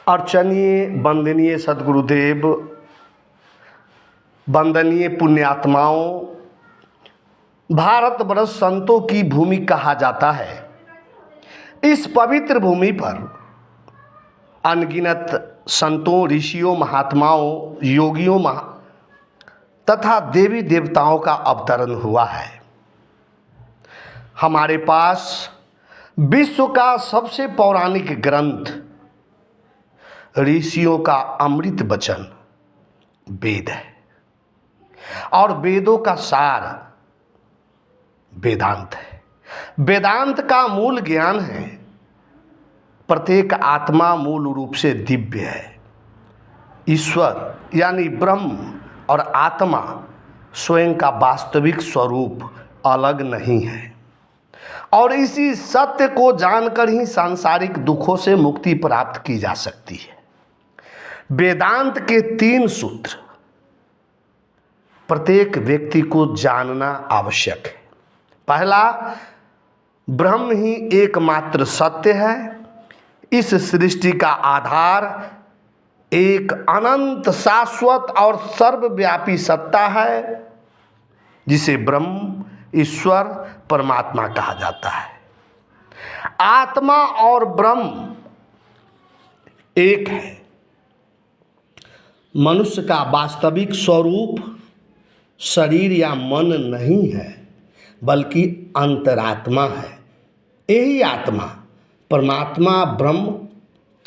अर्चनीय वंदनीय सद्गुरुदेव, वंदनीय पुण्यात्माओं, भारतवर्ष संतों की भूमि कहा जाता है। इस पवित्र भूमि पर अनगिनत संतों, ऋषियों, महात्माओं, योगियों तथा देवी देवताओं का अवतरण हुआ है। हमारे पास विश्व का सबसे पौराणिक ग्रंथ, ऋषियों का अमृत वचन वेद है और वेदों का सार वेदांत है। वेदांत का मूल ज्ञान है प्रत्येक आत्मा मूल रूप से दिव्य है। ईश्वर यानी ब्रह्म और आत्मा स्वयं का वास्तविक स्वरूप अलग नहीं है और इसी सत्य को जानकर ही सांसारिक दुखों से मुक्ति प्राप्त की जा सकती है। वेदांत के 3 सूत्र प्रत्येक व्यक्ति को जानना आवश्यक है। पहला, ब्रह्म ही एकमात्र सत्य है। इस सृष्टि का आधार एक अनंत, शाश्वत और सर्वव्यापी सत्ता है जिसे ब्रह्म, ईश्वर, परमात्मा कहा जाता है। आत्मा और ब्रह्म एक है। मनुष्य का वास्तविक स्वरूप शरीर या मन नहीं है बल्कि अंतरात्मा है। यही आत्मा परमात्मा ब्रह्म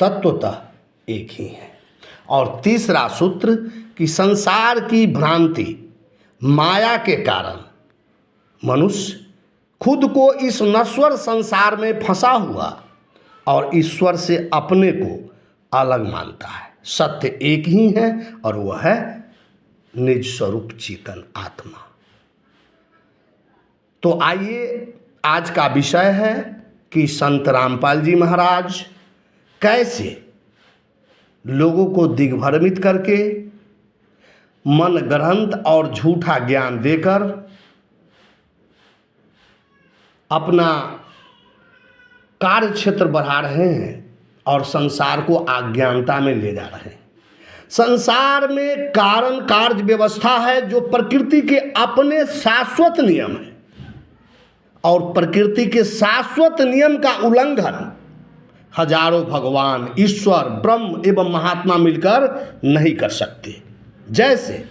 तत्वतः एक ही है। और तीसरा सूत्र कि संसार की भ्रांति, माया के कारण मनुष्य खुद को इस नश्वर संसार में फंसा हुआ और ईश्वर से अपने को अलग मानता है। सत्य एक ही है और वह है निज स्वरूप चेतन आत्मा। तो आइए, आज का विषय है कि संत रामपाल जी महाराज कैसे लोगों को दिग्भ्रमित करके मन ग्रंथ और झूठा ज्ञान देकर अपना कार्य क्षेत्र बढ़ा रहे हैं और संसार को अज्ञानता में ले जा रहे हैं। संसार में कारण कार्य व्यवस्था है जो प्रकृति के अपने शाश्वत नियम है और प्रकृति के शाश्वत नियम का उल्लंघन हजारों भगवान, ईश्वर, ब्रह्म एवं महात्मा मिलकर नहीं कर सकते। जैसे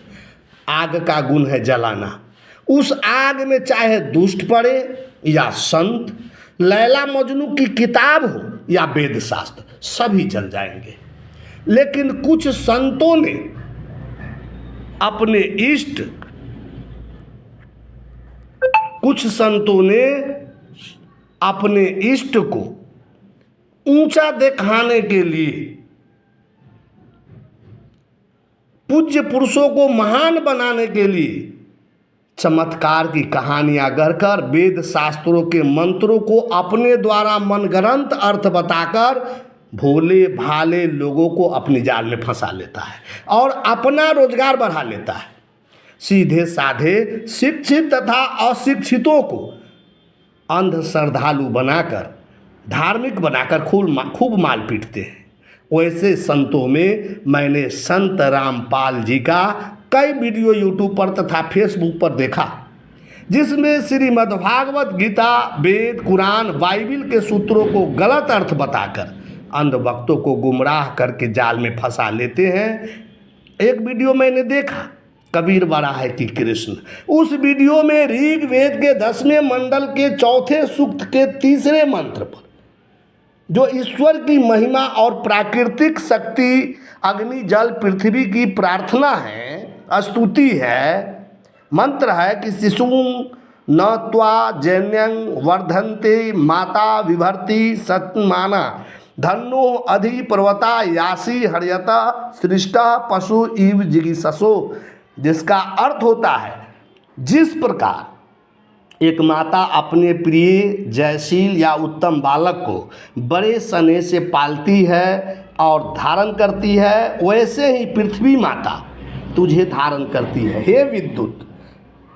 आग का गुण है जलाना, उस आग में चाहे दुष्ट पड़े या संत, लैला मजनू की किताब हो या वेद शास्त्र, सभी जल जाएंगे। लेकिन कुछ संतों ने अपने इष्ट को ऊंचा दिखाने के लिए, पूज्य पुरुषों को महान बनाने के लिए चमत्कार की कहानियां गढ़कर वेद शास्त्रों के मंत्रों को अपने द्वारा मनगढ़ंत अर्थ बताकर भोले भाले लोगों को अपने जाल में फंसा लेता है और अपना रोजगार बढ़ा लेता है। सीधे साधे शिक्षित तथा अशिक्षितों को अंध श्रद्धालु बनाकर, धार्मिक बनाकर खूब माल पीटते हैं। वैसे संतों में मैंने संत रामपाल जी का कई वीडियो यूट्यूब पर तथा फेसबुक पर देखा, जिसमें श्रीमद् भागवत गीता, वेद, कुरान, बाइबिल के सूत्रों को गलत अर्थ बताकर अंध भक्तों को गुमराह करके जाल में फंसा लेते हैं। एक वीडियो मैंने देखा, कबीर बड़ा है कि कृष्ण। उस वीडियो में ऋग वेद के 10वें मंडल के 4थे सूक्त के 3रे मंत्र पर जो ईश्वर की महिमा और प्राकृतिक शक्ति, अग्नि, जल, पृथ्वी की प्रार्थना है, स्तुति है, मंत्र है कि शिशु न त्वा जन्यं वर्धन्ते माता विभर्ति सत्माना धन्नो अधि पर्वता यासी हर्यता सृष्टा पशु इव जिगीषसो, जिसका अर्थ होता है जिस प्रकार एक माता अपने प्रिय, जयशील या उत्तम बालक को बड़े स्नेह से पालती है और धारण करती है, वैसे ही पृथ्वी माता तुझे धारण करती है। हे विद्युत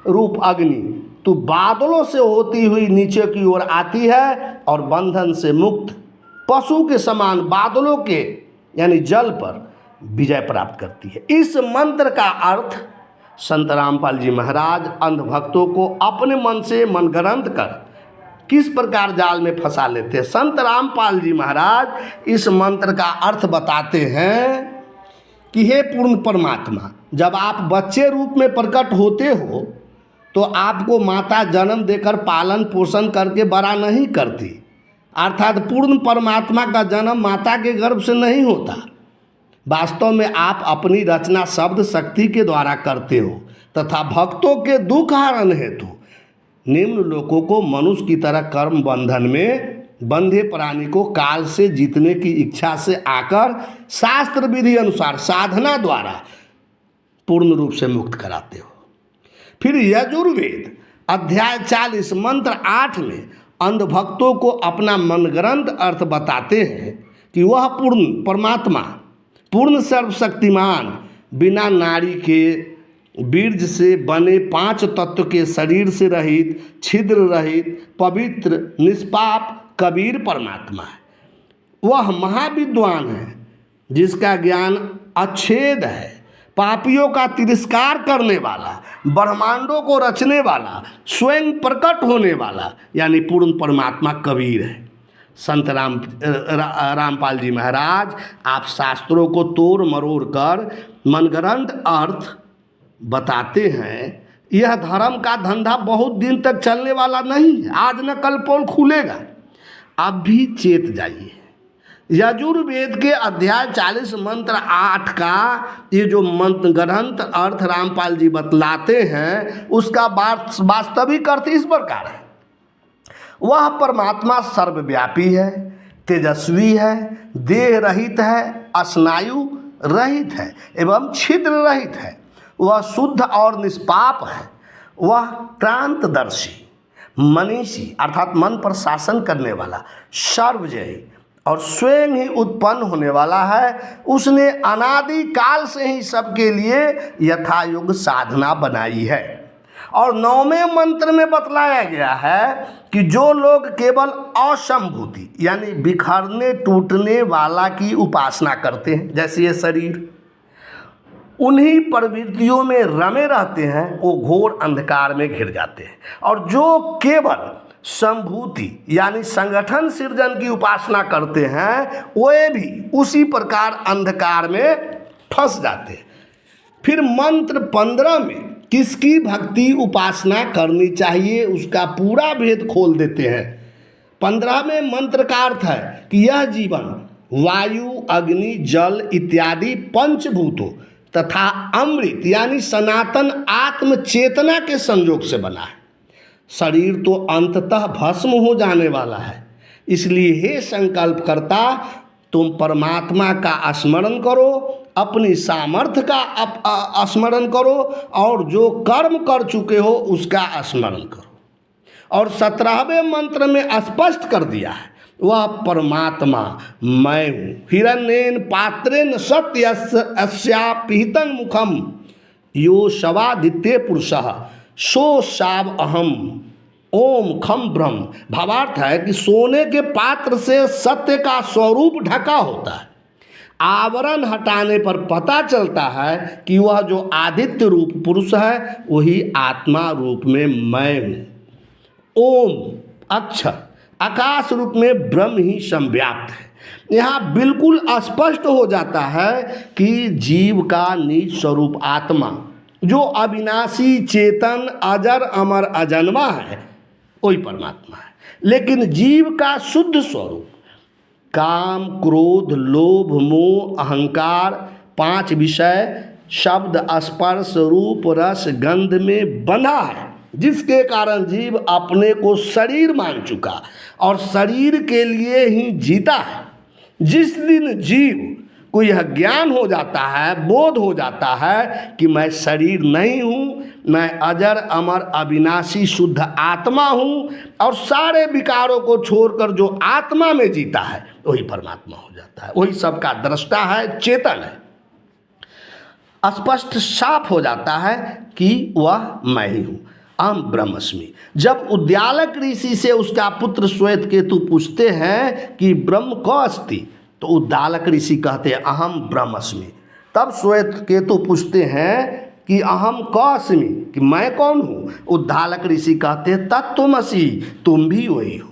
रूप अग्नि, तू बादलों से होती हुई नीचे की ओर आती है और बंधन से मुक्त पशु के समान बादलों के यानी जल पर विजय प्राप्त करती है। इस मंत्र का अर्थ संत रामपाल जी महाराज अंध भक्तों को अपने मन से मनगढ़ंत कर किस प्रकार जाल में फंसा लेते हैं। संत रामपाल जी महाराज इस मंत्र का अर्थ बताते हैं कि हे पूर्ण परमात्मा, जब आप बच्चे रूप में प्रकट होते हो तो आपको माता जन्म देकर पालन पोषण करके बड़ा नहीं करती, अर्थात पूर्ण परमात्मा का जन्म माता के गर्भ से नहीं होता। वास्तव में आप अपनी रचना शब्द शक्ति के द्वारा करते हो तथा भक्तों के दुख हरण हेतु निम्न लोकों को मनुष्य की तरह कर्म बंधन में बंधे प्राणी को काल से जीतने की इच्छा से आकर शास्त्र विधि अनुसार साधना द्वारा पूर्ण रूप से मुक्त कराते हो। फिर यजुर्वेद अध्याय 40 मंत्र 8 में अंध भक्तों को अपना मनगढ़ंत अर्थ बताते हैं कि वह पूर्ण परमात्मा, पूर्ण सर्वशक्तिमान, बिना नाड़ी के बीज से बने 5 तत्व के शरीर से रहित, छिद्र रहित, पवित्र, निष्पाप कबीर परमात्मा है। वह महाविद्वान है जिसका ज्ञान अच्छेद है, पापियों का तिरस्कार करने वाला, ब्रह्मांडों को रचने वाला, स्वयं प्रकट होने वाला, यानी पूर्ण परमात्मा कबीर है। संत रामपाल जी महाराज आप शास्त्रों को तोड़ मरोड़ कर मनगढ़ंत अर्थ बताते हैं। यह धर्म का धंधा बहुत दिन तक चलने वाला नहीं है, आज न कल पोल खुलेगा। अब भी चेत जाइए। यजुर्वेद के अध्याय 40 मंत्र 8 का ये जो मनगढ़ंत अर्थ रामपाल जी बतलाते हैं उसका वास्तविक अर्थ इस प्रकार है। वह परमात्मा सर्वव्यापी है, तेजस्वी है, देह रहित है, स्नायु रहित है एवं छिद्र रहित है। वह शुद्ध और निष्पाप है। वह क्रांतदर्शी, मनीषी अर्थात मन पर शासन करने वाला, सर्वजयी और स्वयं ही उत्पन्न होने वाला है। उसने अनादि काल से ही सबके लिए यथायुग साधना बनाई है। और 9वें मंत्र में बतलाया गया है कि जो लोग केवल असंभूति यानी बिखरने टूटने वाला की उपासना करते हैं, जैसे ये शरीर, उन्हीं प्रवृत्तियों में रमे रहते हैं, वो घोर अंधकार में घिर जाते हैं। और जो केवल संभूति यानी संगठन सृजन की उपासना करते हैं वे भी उसी प्रकार अंधकार में फंस जाते हैं। फिर मंत्र 15 में किसकी भक्ति उपासना करनी चाहिए उसका पूरा भेद खोल देते हैं। 15वें मंत्र का अर्थ है कि यह जीवन वायु, अग्नि, जल इत्यादि पंचभूतों तथा अमृत यानी सनातन आत्म चेतना के संयोग से बना है। शरीर तो अंततः भस्म हो जाने वाला है, इसलिए हे संकल्प करता, तुम परमात्मा का स्मरण करो, अपनी सामर्थ्य का स्मरण करो और जो कर्म कर चुके हो उसका स्मरण करो। और 17वें मंत्र में स्पष्ट कर दिया है वह परमात्मा मैं हूँ। हिरण्येन पात्रेण सत्यस्यापिहितं मुखम यो शवादित्य पुरुषः सो शाव अहम ओम खम ब्रह्म। भावार्थ है कि सोने के पात्र से सत्य का स्वरूप ढका होता है। आवरण हटाने पर पता चलता है कि वह जो आदित्य रूप पुरुष है वही आत्मा रूप में मैं हूँ। ओम अक्षर आकाश रूप में ब्रह्म ही संव्याप्त है। यहाँ बिल्कुल स्पष्ट हो जाता है कि जीव का निज स्वरूप आत्मा जो अविनाशी चेतन अजर अमर अजन्मा है वही परमात्मा है। लेकिन जीव का शुद्ध स्वरूप काम, क्रोध, लोभ, मोह, अहंकार 5 विषय शब्द, स्पर्श, रूप, रस, गंध में बंधा है, जिसके कारण जीव अपने को शरीर मान चुका और शरीर के लिए ही जीता है। जिस दिन जीव को यह ज्ञान हो जाता है, बोध हो जाता है कि मैं शरीर नहीं हूँ, मैं अजर अमर अविनाशी शुद्ध आत्मा हूँ और सारे विकारों को छोड़कर जो आत्मा में जीता है वही परमात्मा हो जाता है, वही सबका दृष्टा है, चेतन है। स्पष्ट साफ हो जाता है कि वह मैं ही हूँ, अहम ब्रह्मस्मि। जब उद्यालक ऋषि से उसका पुत्र श्वेत केतु पूछते हैं कि ब्रह्म को अस्ति, तो उद्दालक ऋषि कहते हैं अहम ब्रह्मस्मि। तब श्वेत केतु पूछते हैं कि अहम कस्मि, कि मैं कौन हूँ। उद्दालक ऋषि कहते हैं तत्त्वमसि, तुम भी वही हो।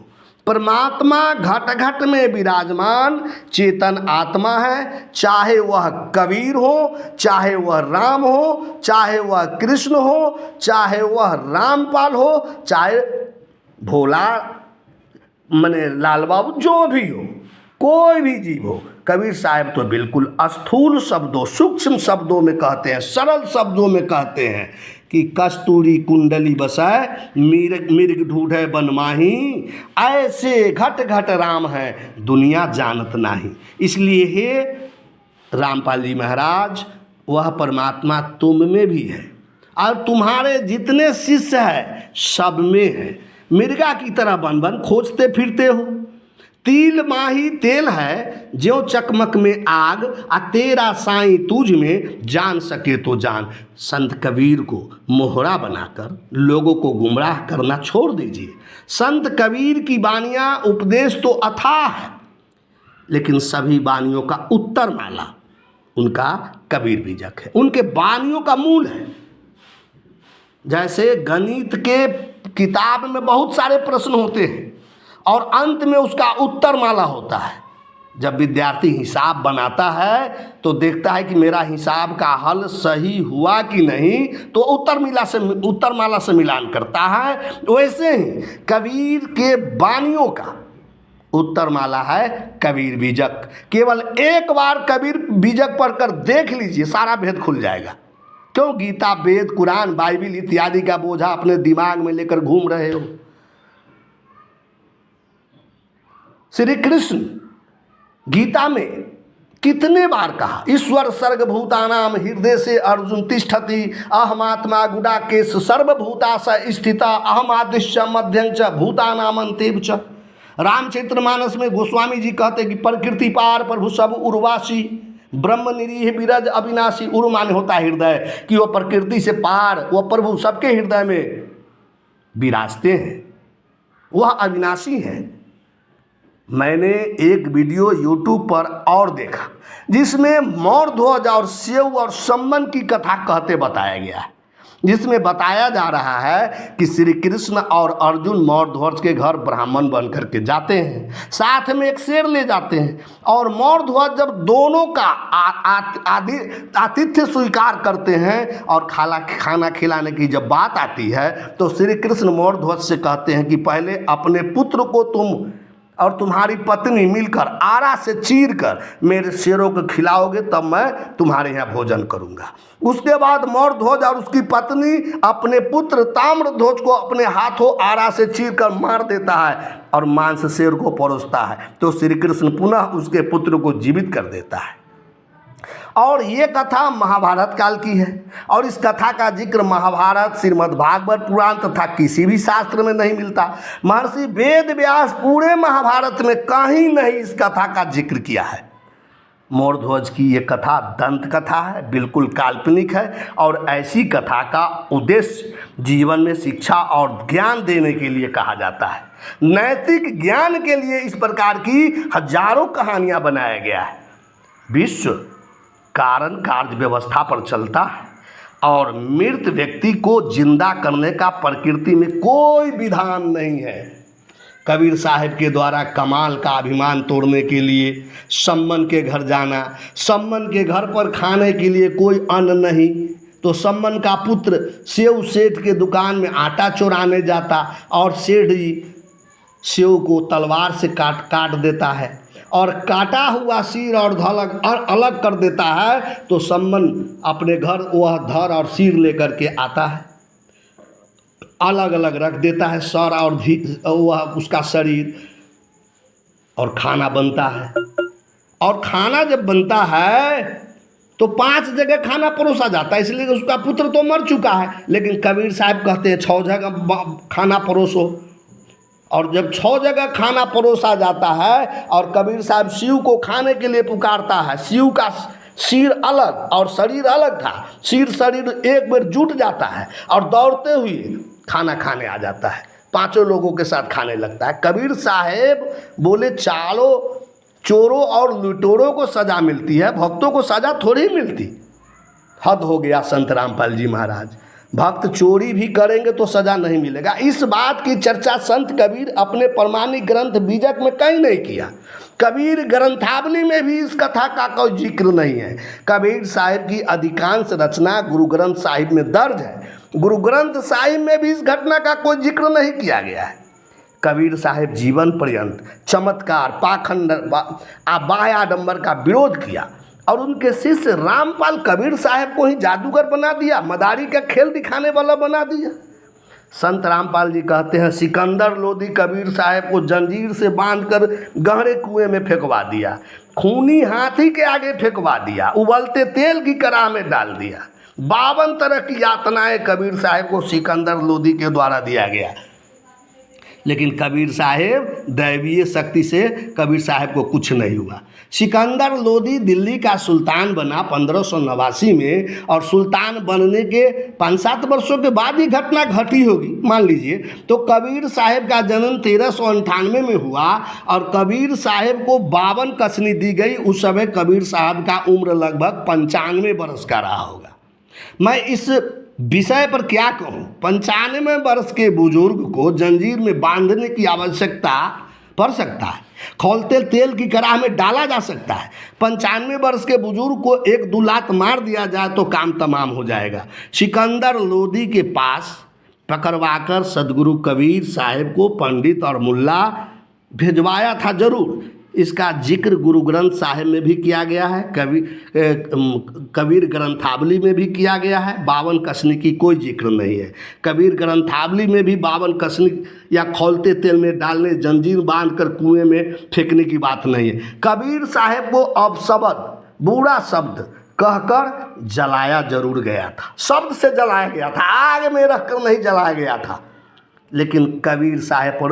परमात्मा घट घट में विराजमान चेतन आत्मा है, चाहे वह कबीर हो, चाहे वह राम हो, चाहे वह कृष्ण हो, चाहे वह रामपाल हो, चाहे भोला मने लाल बाबू, जो भी हो, कोई भी जीव हो। कबीर साहब तो बिल्कुल स्थूल शब्दों, सूक्ष्म शब्दों में कहते हैं, सरल शब्दों में कहते हैं कि कस्तूरी कुंडली बसाए मिर्ग मिर्ग ढूंढे बन माही, ऐसे घट घट राम है दुनिया जानत नाही। इसलिए हे रामपाल जी महाराज, वह परमात्मा तुम में भी है और तुम्हारे जितने शिष्य हैं सब में है। मिर्गा की तरह बन बन खोजते फिरते हो। तिल माही तेल है ज्यों चकमक में आग, आ तेरा साईं तुझ में जान सके तो जान। संत कबीर को मोहरा बनाकर लोगों को गुमराह करना छोड़ दीजिए। संत कबीर की बानियाँ उपदेश तो अथाह है, लेकिन सभी बानियों का उत्तर माला उनका कबीर बीजक है, उनके बानियों का मूल है। जैसे गणित के किताब में बहुत सारे प्रश्न होते हैं और अंत में उसका उत्तर माला होता है। जब विद्यार्थी हिसाब बनाता है तो देखता है कि मेरा हिसाब का हल सही हुआ कि नहीं, तो उत्तर माला से मिलान करता है। वैसे ही कबीर के बानियों का उत्तर माला है कबीर बीजक। केवल एक बार कबीर बीजक पढ़कर देख लीजिए, सारा भेद खुल जाएगा। क्यों गीता, वेद, कुरान, बाइबिल इत्यादि का बोझा अपने दिमाग में लेकर घूम रहे हो। श्री कृष्ण गीता में कितने बार कहा, ईश्वर सर्वभूतानाम हृदय से अर्जुन तिष्ठति, अहमात्मा गुडाकेश सर्वभूतास स्थिता, अहमादिश्च मध्यंच भूतानाम अंतेव च। रामचरितमानस में गोस्वामी जी कहते कि प्रकृति पार प्रभु सब उर्वासी, ब्रह्म निरीह विरज अविनाशी। उर माने होता है हृदय, कि वह प्रकृति से पार, वह प्रभु सबके हृदय में विराजते हैं, वह अविनाशी है। मैंने एक वीडियो YouTube पर और देखा जिसमें मौरध्वज और सेव और सम्मन की कथा कहते बताया गया है, जिसमें बताया जा रहा है कि श्री कृष्ण और अर्जुन मौरध्वज के घर ब्राह्मण बन करके जाते हैं, साथ में एक शेर ले जाते हैं, और मौरध्वज जब दोनों का आतिथ्य स्वीकार करते हैं और खाना खिलाने की जब बात आती है तो श्री कृष्ण मौरध्वज से कहते हैं कि पहले अपने पुत्र को तुम और तुम्हारी पत्नी मिलकर आरा से चीर कर मेरे शेरों को खिलाओगे, तब मैं तुम्हारे यहाँ भोजन करूँगा। उसके बाद मौरध्वज और उसकी पत्नी अपने पुत्र ताम्रध्वज को अपने हाथों आरा से चीर कर मार देता है और मांस शेर को परोसता है, तो श्री कृष्ण पुनः उसके पुत्र को जीवित कर देता है। और ये कथा महाभारत काल की है, और इस कथा का जिक्र महाभारत, श्रीमद् भागवत पुराण तथा किसी भी शास्त्र में नहीं मिलता। महर्षि वेद व्यास पूरे महाभारत में कहीं नहीं इस कथा का जिक्र किया है। मौरध्वज की ये कथा दंत कथा है, बिल्कुल काल्पनिक है, और ऐसी कथा का उद्देश्य जीवन में शिक्षा और ज्ञान देने के लिए कहा जाता है। नैतिक ज्ञान के लिए इस प्रकार की हजारों कहानियाँ बनाया गया है। विश्व कारण कार्य व्यवस्था पर चलता है और मृत व्यक्ति को जिंदा करने का प्रकृति में कोई विधान नहीं है। कबीर साहब के द्वारा कमाल का अभिमान तोड़ने के लिए सम्मन के घर जाना, सम्मन के घर पर खाने के लिए कोई अन्न नहीं, तो सम्मन का पुत्र सेव सेठ के दुकान में आटा चुराने जाता और सेठ जी सेव को तलवार से काट देता है और काटा हुआ सिर और धड़ अलग कर देता है, तो सम्मन अपने घर वह धड़ और सिर लेकर के आता है, अलग अलग रख देता है सर और वह उसका शरीर, और खाना बनता है। और खाना जब बनता है तो 5 जगह खाना परोसा जाता है, इसलिए उसका पुत्र तो मर चुका है, लेकिन कबीर साहब कहते हैं 6 जगह खाना परोसो। और जब 6 जगह खाना परोसा जाता है और कबीर साहब शिव को खाने के लिए पुकारता है, शिव का सिर अलग और शरीर अलग था, शरीर एक बार जुट जाता है और दौड़ते हुए खाना खाने आ जाता है, 5 लोगों के साथ खाने लगता है। कबीर साहब बोले चोरों और लुटेरों को सजा मिलती है, भक्तों को सजा थोड़ी मिलती। हद हो गया संत रामपाल जी महाराज। भक्त चोरी भी करेंगे तो सजा नहीं मिलेगा। इस बात की चर्चा संत कबीर अपने प्रमाणिक ग्रंथ बीजक में कहीं नहीं किया। कबीर ग्रंथावली में भी इस कथा का कोई जिक्र नहीं है। कबीर साहिब की अधिकांश रचना गुरु ग्रंथ साहिब में दर्ज है। गुरु ग्रंथ साहिब में भी इस घटना का कोई जिक्र नहीं किया गया है। कबीर साहिब जीवन पर्यंत चमत्कार, पाखंड, बायाडंबर का विरोध किया और उनके शिष्य रामपाल कबीर साहब को ही जादूगर बना दिया, मदारी का खेल दिखाने वाला बना दिया। संत रामपाल जी कहते हैं, सिकंदर लोधी कबीर साहब को जंजीर से बांधकर गहरे कुएं में फेंकवा दिया, खूनी हाथी के आगे फेंकवा दिया, उबलते तेल की कड़ाह में डाल दिया। 52 तरह की यातनाएं कबीर साहब को सिकंदर लोधी के द्वारा दिया गया। लेकिन कबीर साहब दैवीय शक्ति से कबीर साहब को कुछ नहीं हुआ। सिकंदर लोधी दिल्ली का सुल्तान बना 1589 में, और सुल्तान बनने के 5-7 वर्षों के बाद ही घटना घटी होगी मान लीजिए। तो कबीर साहब का जन्म 1398 में हुआ और कबीर साहब को 52 कसनी दी गई। उस समय कबीर साहब का उम्र लगभग 95 वर्ष का रहा होगा। मैं इस विषय पर क्या कहूँ। 95 वर्ष के बुजुर्ग को जंजीर में बांधने की आवश्यकता पड़ सकता है, खौलते तेल की कड़ाह में डाला जा सकता है। 95 वर्ष के बुजुर्ग को 1-2 लात मार दिया जाए तो काम तमाम हो जाएगा। सिकंदर लोधी के पास पकड़वाकर सदगुरु कबीर साहब को पंडित और मुल्ला भिजवाया था जरूर। इसका जिक्र गुरु ग्रंथ साहिब में भी किया गया है, कबीर ग्रंथावली में भी किया गया है। 52 कसनी की कोई जिक्र नहीं है। कबीर ग्रंथावली में भी 52 कसनी या खौलते तेल में डालने, जंजीर बांधकर कुएं में फेंकने की बात नहीं है। कबीर साहब को अपशब्द, बुरा शब्द कहकर जलाया जरूर गया था। शब्द से जलाया गया था, आग में रखकर नहीं जलाया गया था। लेकिन कबीर साहब पर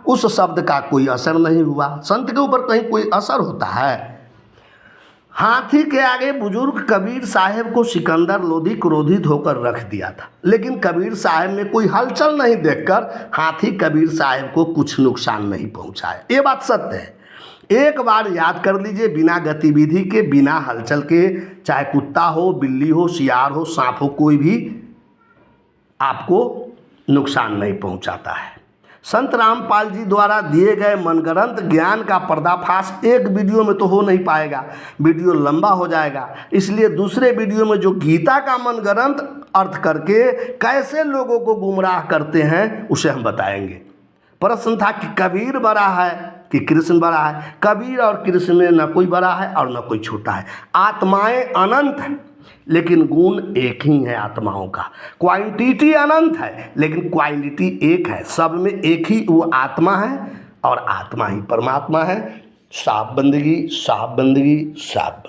उस शब्द का कोई असर नहीं हुआ। संत के ऊपर कहीं कोई असर होता है? हाथी के आगे बुजुर्ग कबीर साहब को सिकंदर लोधी क्रोधित होकर रख दिया था, लेकिन कबीर साहब में कोई हलचल नहीं देखकर हाथी कबीर साहब को कुछ नुकसान नहीं पहुंचाया। ये बात सत्य है। एक बार याद कर लीजिए, बिना गतिविधि के, बिना हलचल के, चाहे कुत्ता हो, बिल्ली हो, सियार हो, सांप हो, कोई भी आपको नुकसान नहीं पहुंचाता है। संत रामपाल जी द्वारा दिए गए मनगढ़ंत ज्ञान का पर्दाफाश एक वीडियो में तो हो नहीं पाएगा, वीडियो लंबा हो जाएगा। इसलिए दूसरे वीडियो में जो गीता का मनगढ़ंत अर्थ करके कैसे लोगों को गुमराह करते हैं उसे हम बताएंगे। प्रश्न था कि कबीर बड़ा है कि कृष्ण बड़ा है? कबीर और कृष्ण में न कोई बड़ा है और न कोई छोटा है। आत्माएं अनंत हैं लेकिन गुण एक ही है आत्माओं का। क्वांटिटी अनंत है लेकिन क्वालिटी एक है। सब में एक ही वो आत्मा है और आत्मा ही परमात्मा है। साफ बंदगी, साफ बंदगी, साफ बंदगी।